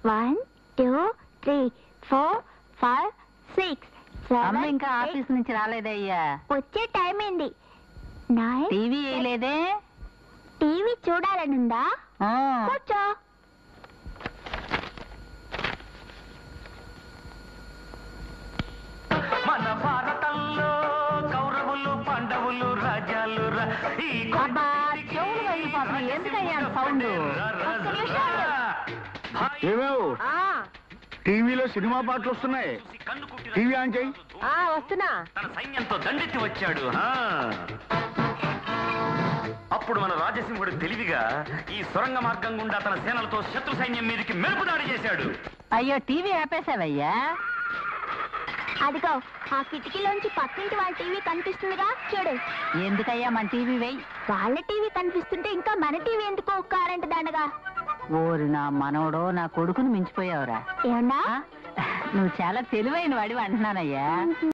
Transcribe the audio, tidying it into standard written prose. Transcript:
1 2 3 4 5 6 అమ్మ 7 ఇంకా ఆఫీస్ నుంచి రాలేదయ్యా. వచ్చే టైం ఏంది? 9 టీవీ వేయలేదే? టీవీ చూడాలనుందా? కూర్చో. మన భారతంలో కౌరవులు పాండవులు రాజ్యాలు అబ్బా చెవులు వెళ్ళిపోతుంది, ఎందుకయ్యా సౌండ్? ఏమేవ్ టీవీలో సినిమా పాటలు వస్తున్నాయి, టీవీ ఆన్ చేయి. వస్తున్నా. తన సైన్యంతో దండెత్తి వచ్చాడు. అప్పుడు మన రాజసింహుడు తెలివిగా ఈ సొరంగ మార్గం గుండా తన సేనలతో శత్రు సైన్యం మీదకి మెరుపు దాడి చేశాడు. అయ్యో టీవీ ఆపేసావయ్యా. అదిగో ఆ కిటికీలోంచి పక్కింటి వాళ్ళ టీవీ కనిపిస్తుందిగా, చూడు. ఎందుకయ్యా మన టీవీ వెయ్యి. వాళ్ళ టీవీ కనిపిస్తుంటే ఇంకా మన టీవీ ఎందుకు కరెంట్ దండగా? ఓరి నా మనవడో, నా కొడుకుని మించిపోయావురా. ఏమన్నా? నువ్వు చాలా తెలివైన వాడివి అంటున్నానయ్యా.